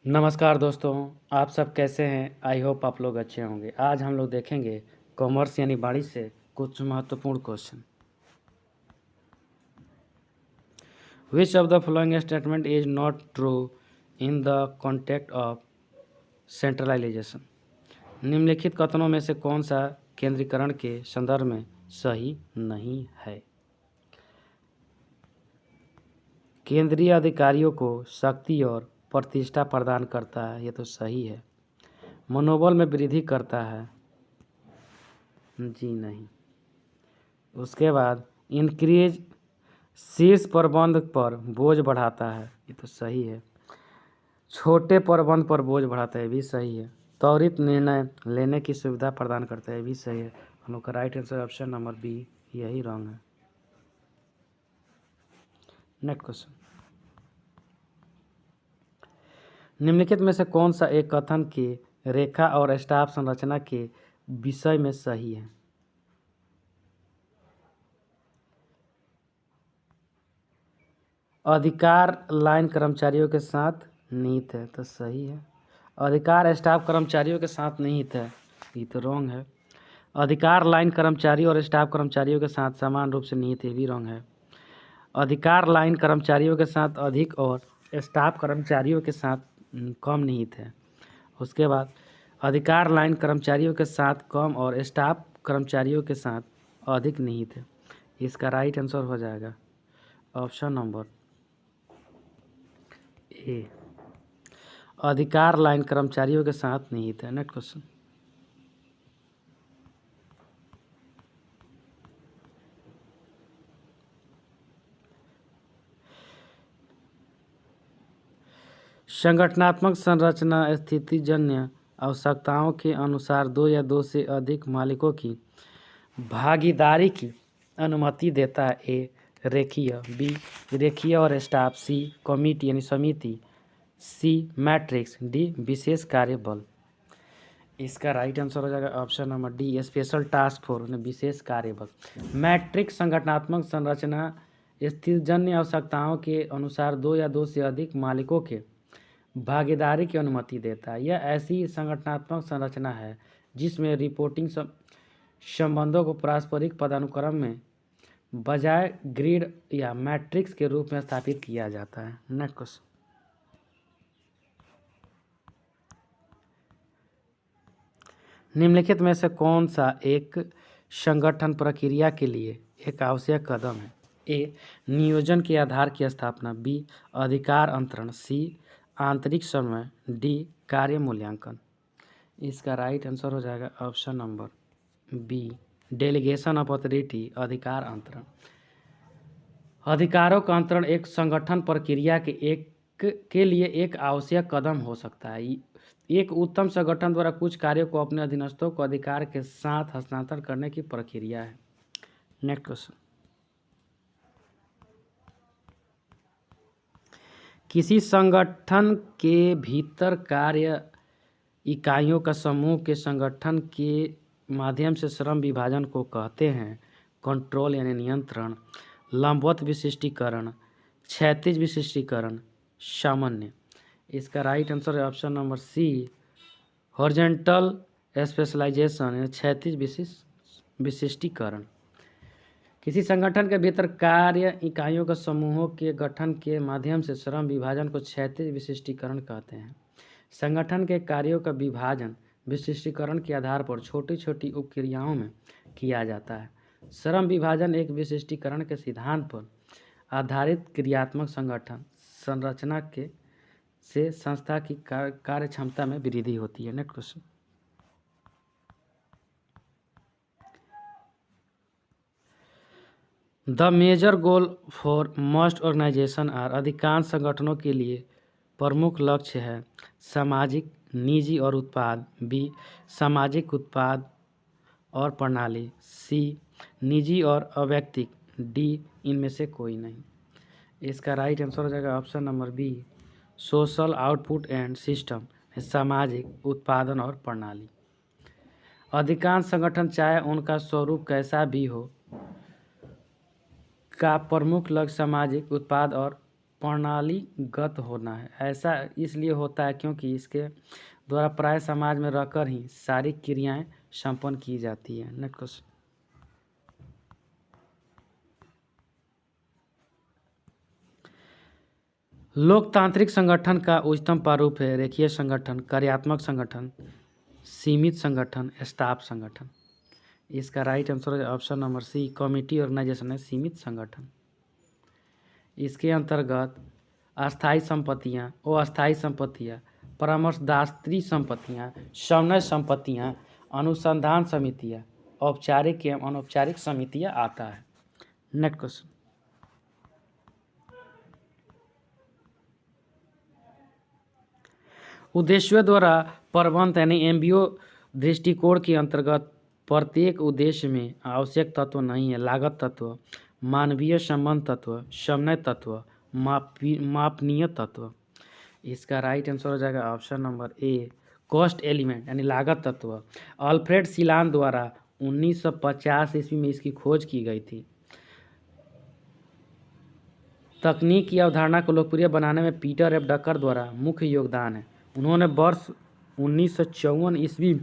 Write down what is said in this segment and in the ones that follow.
नमस्कार दोस्तों, आप सब कैसे हैं? आई होप आप लोग अच्छे होंगे। आज हम लोग देखेंगे कॉमर्स यानी वाणिज्य से कुछ महत्वपूर्ण question. Which of the following statement is not true in the context of centralisation? निम्नलिखित कथनों में से कौन सा केंद्रीकरण के संदर्भ में सही नहीं है? केंद्रीय अधिकारियों को शक्ति और प्रतिष्ठा प्रदान करता है, ये तो सही है। मनोबल में वृद्धि करता है, जी नहीं। उसके बाद इंक्रीज शीर्ष प्रबंध पर बोझ बढ़ाता है, ये तो सही है। छोटे प्रबंध पर बोझ बढ़ाता है, ये भी सही है। त्वरित निर्णय लेने की सुविधा प्रदान करता है, ये भी सही है। हम लोग का right answer option number B यही रॉन्ग है। नेक्स्ट क्वेश्चन, निम्नलिखित में से कौन सा एक कथन के रेखा और स्टाफ संरचना के विषय में सही है? अधिकार लाइन कर्मचारियों के साथ निहित है, तो सही है। अधिकार स्टाफ कर्मचारियों के साथ निहित है, ये तो रॉन्ग है। अधिकार लाइन कर्मचारी और स्टाफ कर्मचारियों के साथ समान रूप से निहित है, भी रॉन्ग है। अधिकार लाइन कर्मचारियों के साथ अधिक और स्टाफ कर्मचारियों के साथ कम निहित है। उसके बाद अधिकार लाइन कर्मचारियों के साथ कम और स्टाफ कर्मचारियों के साथ अधिक निहित है। इसका राइट आंसर हो जाएगा ऑप्शन नंबर ए, अधिकार लाइन कर्मचारियों के साथ निहित है। नेक्स्ट क्वेश्चन, संगठनात्मक संरचना स्थितिजन्य आवश्यकताओं के अनुसार दो या दो से अधिक मालिकों की भागीदारी की अनुमति देता है। ए रेखीय, बी रेखीय और स्टाफ, सी कमिटी यानी समिति, सी मैट्रिक्स, डी विशेष कार्य बल। इसका राइट आंसर हो जाएगा option number D, special task force यानी विशेष कार्य बल। मैट्रिक्स संगठनात्मक संरचना स्थितिजन्य आवश्यकताओं के अनुसार दो या दो से अधिक मालिकों के भागीदारी की अनुमति देता है। यह ऐसी संगठनात्मक संरचना है जिसमें रिपोर्टिंग संबंधों को पारस्परिक पदानुक्रम में बजाय ग्रिड या मैट्रिक्स के रूप में स्थापित किया जाता है। नेक्स्ट क्वेश्चन, निम्नलिखित में से कौन सा एक संगठन प्रक्रिया के लिए एक आवश्यक कदम है? ए नियोजन के आधार की स्थापना, बी अधिकार अंतरण, सी आंतरिक समन्वय, डी कार्य मूल्यांकन। इसका राइट आंसर हो जाएगा option number B, delegation of authority, अधिकार अंतरण। अधिकारों का अंतरण एक संगठन प्रक्रिया के लिए एक आवश्यक कदम हो सकता है। एक उत्तम संगठन द्वारा कुछ कार्यों को अपने अधीनस्थों को अधिकार के साथ हस्तांतरण करने की प्रक्रिया है। नेक्स्ट क्वेश्चन, किसी संगठन के भीतर कार्य इकाइयों का समूह के संगठन के माध्यम से श्रम विभाजन को कहते हैं कंट्रोल यानी नियंत्रण, लंबवत विशिष्टीकरण, क्षैतिज विशिष्टीकरण, सामान्य। इसका राइट आंसर है option number C, horizontal specialisation यानी क्षैतिज विशिष्टीकरण। किसी संगठन के भीतर कार्य इकाइयों का समूहों के गठन के माध्यम से श्रम विभाजन को क्षैतिज विशिष्टीकरण कहते हैं। संगठन के कार्यों का विभाजन विशिष्टीकरण के आधार पर छोटी छोटी उपक्रियाओं में किया जाता है। श्रम विभाजन एक विशिष्टीकरण के सिद्धांत पर आधारित क्रियात्मक संगठन संरचना के से संस्था की कार्य क्षमता में वृद्धि होती है। Next question, the major goal for most organisation are, अधिकांश संगठनों के लिए प्रमुख लक्ष्य है सामाजिक, निजी और उत्पाद, बी सामाजिक, उत्पाद और प्रणाली, सी निजी और अवैयक्तिक, डी इनमें से कोई नहीं। इसका राइट आंसर हो जाएगा option number B, social output and system, सामाजिक, उत्पादन और प्रणाली। अधिकांश संगठन चाहे उनका स्वरूप कैसा भी हो का प्रमुख लक्ष्य सामाजिक, उत्पाद और प्रणालीगत होना है। ऐसा इसलिए होता है क्योंकि इसके द्वारा प्राय समाज में रहकर ही सारी क्रियाएं संपन्न की जाती है। Next question. लोकतांत्रिक संगठन का उच्चतम प्रारूप है रेखीय संगठन, कार्यात्मक संगठन, सीमित संगठन, स्टाफ संगठन। इसका राइट आंसर है option number C, committee organisation है सीमित संगठन। इसके अंतर्गत अस्थायी संपत्तियां, अस्थायी संपत्तियां, परामर्शदात्री संपत्तियां, समन्वय संपत्तियां, अनुसंधान समितियां, औपचारिक एवं अनौपचारिक समितियां आता है। Next question. उद्देश्यों द्वारा प्रबंध यानी एमबीओ दृष्टिकोण के अंतर्गत प्रत्येक उद्देश्य में आवश्यक तत्व नहीं है। लागत तत्व, मानवीय संबंध तत्व, समन्वय तत्व, मापनीय तत्व। इसका राइट आंसर हो जाएगा ऑप्शन नंबर ए, कॉस्ट एलिमेंट यानी लागत तत्व। अल्फ्रेड सिलान द्वारा 1950 ईस्वी में इसकी खोज की गई थी। तकनीक की अवधारणा को लोकप्रिय बनाने में पीटर एफ डकर द्वारा मुख्य योगदान है। उन्होंने वर्ष 1954 ईस्वी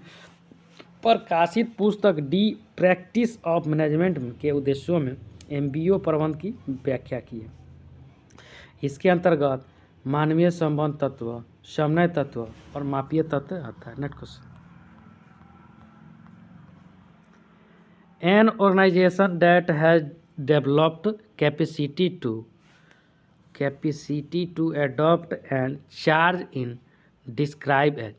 प्रकाशित पुस्तक दी प्रैक्टिस ऑफ मैनेजमेंट के उद्देश्यों में एमबीओ प्रबंध की व्याख्या की है। इसके अंतर्गत मानवीय संबंध तत्व, समन्वय तत्व और मापीय तत्व आता है। Next question. An organisation that has developed capacity to adopt and charge in describe age.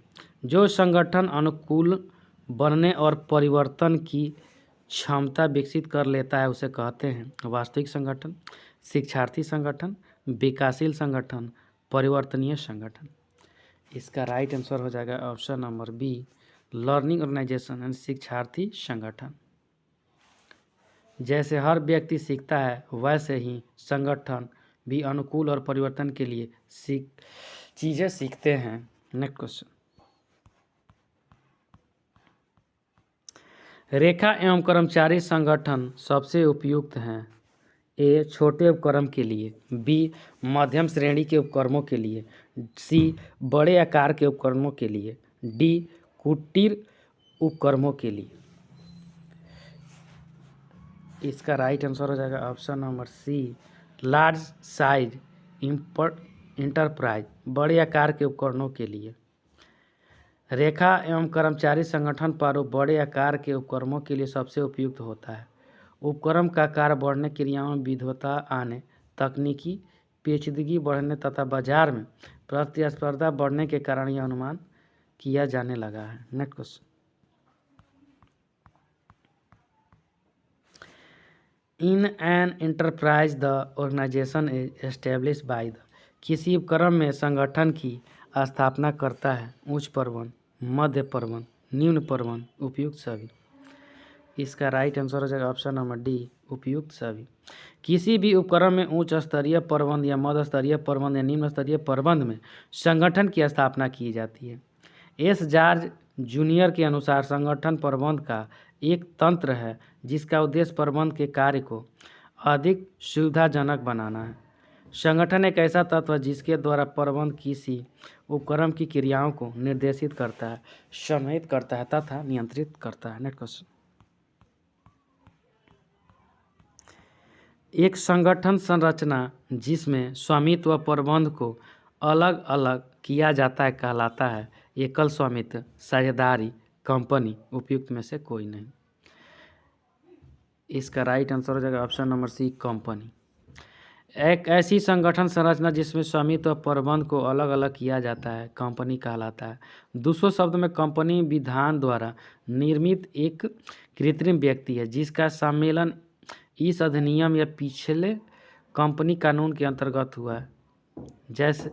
जो संगठन अनुकूल बनने और परिवर्तन की क्षमता विकसित कर लेता है उसे कहते हैं वास्तविक संगठन, शिक्षार्थी संगठन, विकासशील संगठन, परिवर्तनीय संगठन। इसका राइट आंसर हो जाएगा option number B, learning organisation यानी शिक्षार्थी संगठन। जैसे हर व्यक्ति सीखता है वैसे ही संगठन भी अनुकूल और परिवर्तन के लिए चीज़ें सीखते हैं। Next question. रेखा एवं कर्मचारी संगठन सबसे उपयुक्त हैं। ए, छोटे उपक्रम के लिए, बी, मध्यम श्रेणी के उपक्रमों के लिए, सी, बड़े आकार के उपक्रमों के लिए, डी, कुटीर उपक्रमों के लिए। इसका राइट आंसर हो जाएगा option number C, large size enterprise, बड़े आकार के उपकरणों के लिए। रेखा एवं कर्मचारी संगठन प्रारूप बड़े आकार के उपक्रमों के लिए सबसे उपयुक्त होता है। उपक्रम का आकार बढ़ने, क्रियाओं में विविधता आने, तकनीकी पेचीदगी बढ़ने तथा बाजार में प्रतिस्पर्धा बढ़ने के कारण यह अनुमान किया जाने लगा है। Next question. In an enterprise the organisation is establish by the. किसी उपक्रम में संगठन की स्थापना करता है उच्च प्रबंध, मध्य प्रबंध, निम्न प्रबंध, उपयुक्त सभी। इसका राइट आंसर हो जाएगा ऑप्शन नंबर डी, उपयुक्त सभी। किसी भी उपक्रम में उच्च स्तरीय प्रबंध या मध्य स्तरीय प्रबंध या निम्न स्तरीय प्रबंध में संगठन की स्थापना की जाती है। एस जॉर्ज जूनियर के अनुसार संगठन प्रबंध का एक तंत्र है जिसका उद्देश्य प्रबंध के कार्य को अधिक सुविधाजनक बनाना है। संगठन एक ऐसा तत्व है जिसके द्वारा प्रबंध किसी उपक्रम की क्रियाओं को निर्देशित करता है, समन्वित करता है तथा नियंत्रित करता है। Next question. एक संगठन संरचना जिसमें स्वामित्व व प्रबंध को अलग अलग किया जाता है कहलाता है एकल स्वामित्व, साझेदारी, कंपनी। उपयुक्त में से कोई नहीं। इसका राइट आंसर हो जाएगा ऑप्शन नंबर सी, कंपनी। एक ऐसी संगठन संरचना जिसमें स्वामित्व व प्रबंध को अलग अलग किया जाता है कंपनी कहलाता है। दूसरों शब्द में कंपनी विधान द्वारा निर्मित एक कृत्रिम व्यक्ति है जिसका सम्मेलन इस अधिनियम या पिछले कंपनी कानून के अंतर्गत हुआ है। जैसे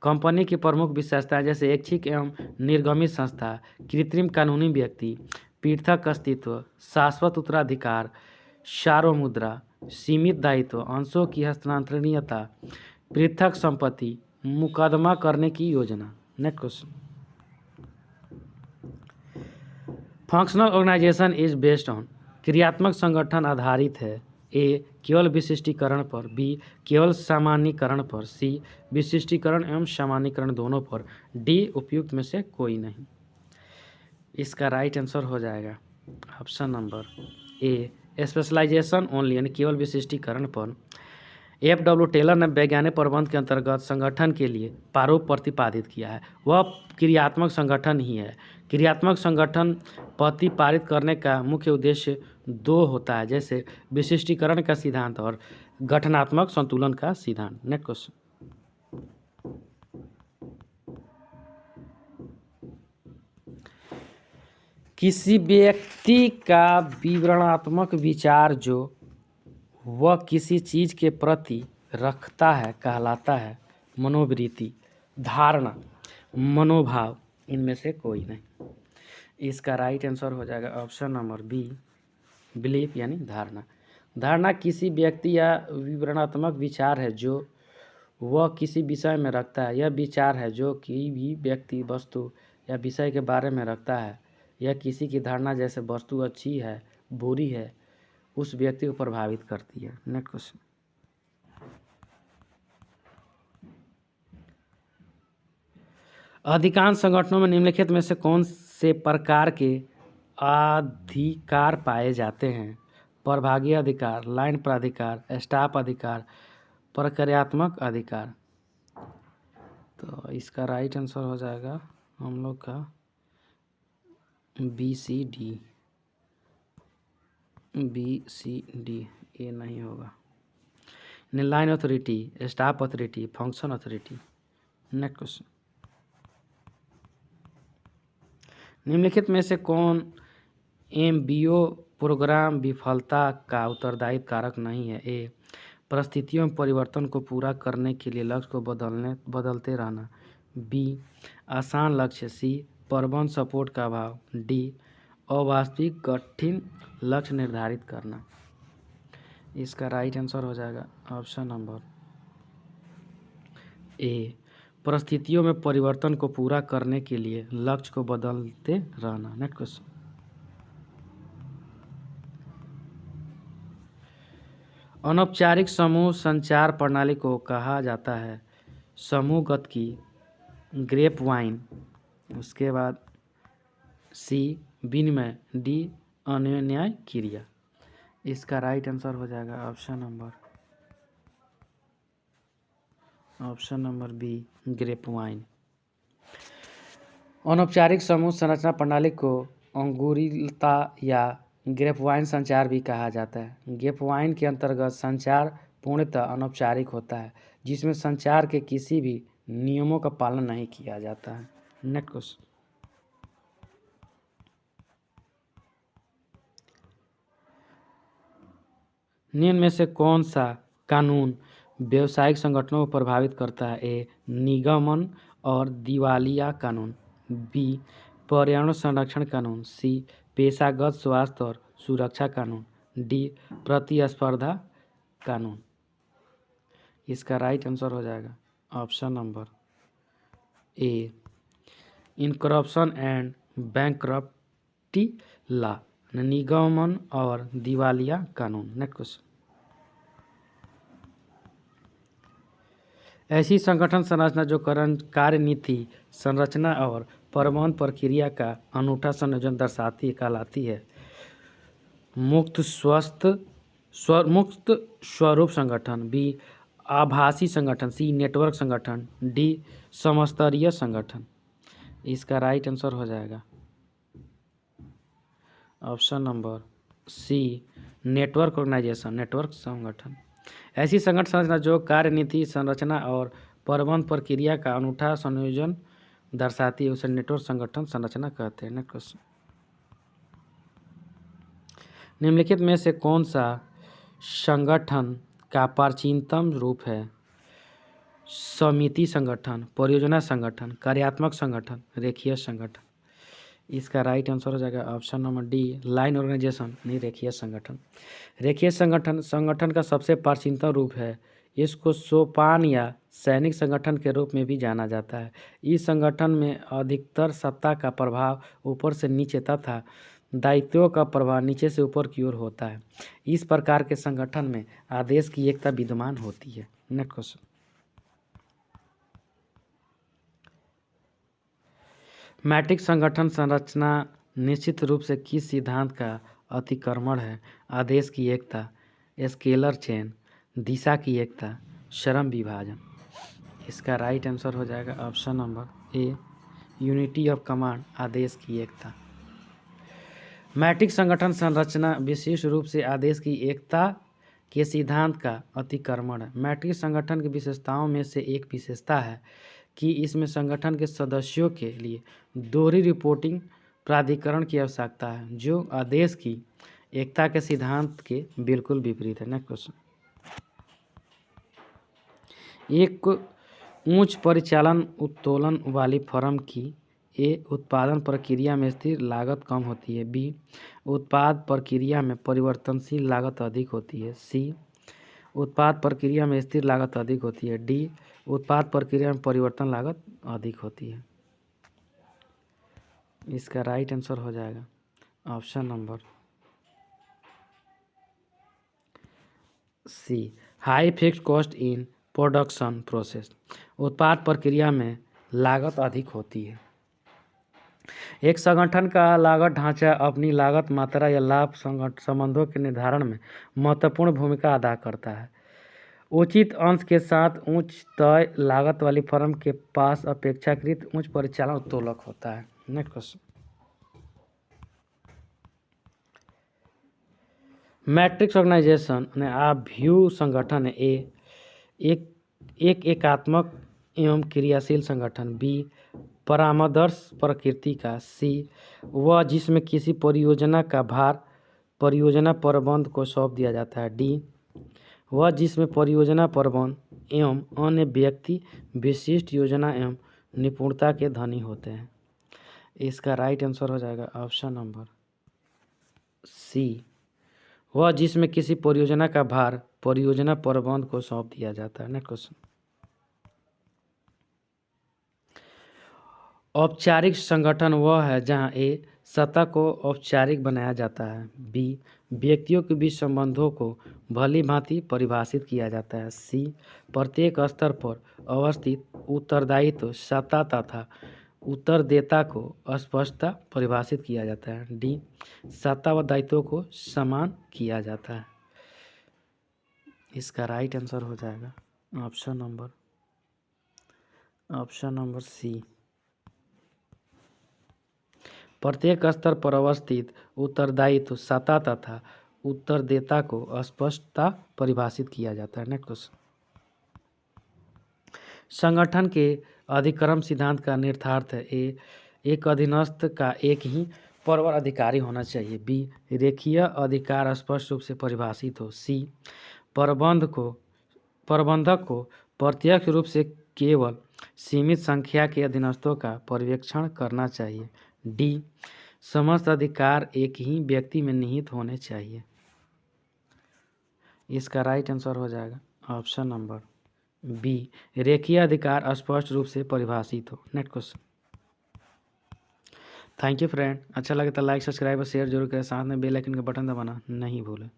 कंपनी की प्रमुख विशेषताएं जैसे ऐच्छिक एवं निर्गमित संस्था, कृत्रिम कानूनी व्यक्ति, पृथक अस्तित्व, शाश्वत उत्तराधिकार, सार्वमुद्रा, सीमित दायित्व, अंशों की हस्तांतरणीयता, पृथक संपत्ति, मुकदमा करने की योजना। Next question. Functional organisation is based on. क्रियात्मक संगठन आधारित है ए केवल विशिष्टीकरण पर, बी केवल सामान्यीकरण पर, सी विशिष्टीकरण एवं सामान्यीकरण दोनों पर, डी उपयुक्त में से कोई नहीं। इसका राइट आंसर हो जाएगा option number A specialisation only यानी केवल विशिष्टीकरण पर। F.W. टेलर ने वैज्ञानिक प्रबंध के अंतर्गत संगठन के लिए प्रारूप प्रतिपादित किया है। वह क्रियात्मक संगठन ही है। क्रियात्मक संगठन प्रतिपादित करने का मुख्य उद्देश्य दो होता है, जैसे विशिष्टीकरण का सिद्धांत और गठनात्मक संतुलन का सिद्धांत। Next question. किसी व्यक्ति का विवरणात्मक विचार जो वह किसी चीज के प्रति रखता है कहलाता है मनोवृत्ति, धारणा, मनोभाव, इनमें से कोई नहीं। इसका राइट आंसर हो जाएगा ऑप्शन नंबर बी बिलीफ यानी धारणा। धारणा किसी व्यक्ति या विवरणात्मक विचार है जो वह किसी विषय में रखता है। यह विचार है जो कोई भी व्यक्ति वस्तु या विषय के बारे में रखता है। यह किसी की धारणा जैसे वस्तु अच्छी है बुरी है उस व्यक्ति को प्रभावित करती है। Next question. अधिकांश संगठनों में निम्नलिखित में से कौन से प्रकार के अधिकार पाए जाते हैं? प्रभागीय अधिकार, लाइन प्राधिकार, स्टाफ अधिकार, प्रक्रियात्मक अधिकार। तो इसका राइट आंसर हो जाएगा हम लोग का बी सी डी, ये नहीं होगा। Line authority, staff authority, function authority. Next question. निम्नलिखित में से कौन MBO प्रोग्राम विफलता का उत्तरदायी कारक नहीं है? ए परिस्थितियों में परिवर्तन को पूरा करने के लिए लक्ष्य को बदलते रहना, बी आसान लक्ष्य, सी प्रबंध सपोर्ट का अभाव, डी अवास्तविक कठिन लक्ष्य निर्धारित करना। इसका राइट आंसर हो जाएगा ऑप्शन नंबर ए परिस्थितियों में परिवर्तन को पूरा करने के लिए लक्ष्य को बदलते रहना। Next question. अनौपचारिक समूह संचार प्रणाली को कहा जाता है समूहगत की, ग्रेप वाइन, उसके बाद सी विनिमय, डी अन्योन्याय क्रिया। इसका राइट आंसर हो जाएगा option number B grapevine. अनौपचारिक समूह संरचना प्रणाली को अंगुरिलता या ग्रेप वाइन संचार भी कहा जाता है। ग्रेप वाइन के अंतर्गत संचार पूर्णतः अनौपचारिक होता है जिसमें संचार के किसी भी नियमों का पालन नहीं किया जाता है। Next question. निम्न में से कौन सा कानून व्यावसायिक संगठनों को प्रभावित करता है? ए निगमन और दिवालिया कानून, बी पर्यावरण संरक्षण कानून, सी पेशागत स्वास्थ्य और सुरक्षा कानून, डी प्रतिस्पर्धा कानून। इसका राइट आंसर हो जाएगा option number A incorporation and bankruptcy law, निगमन और दिवालिया कानून। Next question. ऐसी संगठन संरचना जो कार्यनीति संरचना और प्रबंध प्रक्रिया का अनूठा संयोजन दर्शाती कहलाती है मुक्त स्वरूप संगठन, बी आभासी संगठन, सी नेटवर्क संगठन, डी समस्तरीय संगठन। इसका राइट आंसर हो जाएगा option number C network organisation, network संगठन। ऐसी संगठन संरचना जो कार्यनीति संरचना और प्रबंध प्रक्रिया का अनूठा संयोजन दर्शाती है उसे नेटवर्क संगठन संरचना कहते हैं। Next question. निम्नलिखित में से कौन सा संगठन का प्राचीनतम रूप है? समिति संगठन, परियोजना संगठन, कार्यात्मक संगठन, रेखीय संगठन। इसका राइट आंसर हो जाएगा option number D line organisation नहीं रेखीय संगठन। रेखीय संगठन का सबसे प्राचीनतम रूप है। इसको सोपान या सैनिक संगठन के रूप में भी जाना जाता है। इस संगठन में अधिकतर सत्ता का प्रभाव ऊपर से नीचे तथा दायित्वों का प्रवाह नीचे से ऊपर की ओर होता है। इस प्रकार के संगठन में आदेश की एकता विद्यमान होती है। नेक्स्ट क्वेश्चन, मैट्रिक्स संगठन संरचना निश्चित रूप से किस सिद्धांत का अतिक्रमण है? आदेश की एकता, स्केलर चेन, दिशा की एकता, श्रम विभाजन। इसका राइट आंसर हो जाएगा option number A, unity of command, आदेश की एकता। मैट्रिक्स संगठन संरचना विशेष रूप से आदेश की एकता के सिद्धांत का अतिक्रमण है। मैट्रिक्स संगठन की विशेषताओं में से एक विशेषता है कि इसमें संगठन के सदस्यों के लिए दोहरी रिपोर्टिंग प्राधिकरण की आवश्यकता है, जो आदेश की एकता के सिद्धांत के बिल्कुल विपरीत है। नेक्स्ट क्वेश्चन, एक उच्च परिचालन उत्तोलन वाली फर्म की ए उत्पादन प्रक्रिया में स्थिर लागत कम होती है, बी उत्पाद प्रक्रिया में परिवर्तनशील लागत अधिक होती है, सी उत्पाद प्रक्रिया में स्थिर लागत अधिक होती है, डी उत्पाद प्रक्रिया में परिवर्तन लागत अधिक होती है। इसका राइट आंसर हो जाएगा option number C, high fixed cost in production process. उत्पाद प्रक्रिया में लागत अधिक होती है। एक संगठन का लागत ढांचा अपनी लागत मात्रा या लाभ संबंधों के निर्धारण में महत्वपूर्ण भूमिका अदा करता है। उचित अंश के साथ उच्च तय लागत वाली फर्म के पास अपेक्षाकृत उच्च परिचालन उत्तोलक होता है। Next question, matrix organisation view संगठन ए एक एकात्मक एवं क्रियाशील संगठन, बी परामर्श प्रकृति का, सी वह जिसमें किसी परियोजना का भार परियोजना प्रबंध को सौंप दिया जाता है, डी वह जिसमें परियोजना प्रबंध एवं अन्य व्यक्ति विशिष्ट योजना एवं निपुणता के धनी होते हैं। इसका राइट आंसर हो जाएगा ऑप्शन नंबर सी, वह जिसमें किसी परियोजना का भार परियोजना प्रबंध को सौंप दिया जाता है। नेक्स्ट क्वेश्चन, औपचारिक संगठन वह है जहां ए सत्ता को औपचारिक बनाया जाता है, बी व्यक्तियों के बीच संबंधों को भली भांति परिभाषित किया जाता है, सी प्रत्येक स्तर पर अवस्थित उत्तरदायित्व सत्ता तथा उत्तरदाता को स्पष्टता परिभाषित किया जाता है, डी सत्ता व दायित्वों को समान किया जाता है। इसका राइट आंसर हो जाएगा ऑप्शन नंबर सी, प्रत्येक स्तर पर अवस्थित उत्तरदायित्व सत्ता तथा उत्तरदाता को स्पष्टता परिभाषित किया जाता है। नेक्स्ट क्वेश्चन, संगठन के अधिक्रम सिद्धांत का निहितार्थ है, एक अधीनस्थ का एक ही प्रवर अधिकारी होना चाहिए, बी रेखीय अधिकार स्पष्ट रूप से परिभाषित हो, सी प्रबंधक को प्रत्यक्ष रूप से केवल सीमित संख्या के अधीनस्थों का पर्यवेक्षण करना चाहिए, डी समस्त अधिकार एक ही व्यक्ति में निहित होने चाहिए। इसका राइट आंसर हो जाएगा ऑप्शन नंबर बी रेखीय अधिकार स्पष्ट रूप से परिभाषित हो। Next question, thank you friend, अच्छा लगे तो लाइक सब्सक्राइब और शेयर जरूर करें, साथ में बेल आइकन का बटन दबाना नहीं भूलें।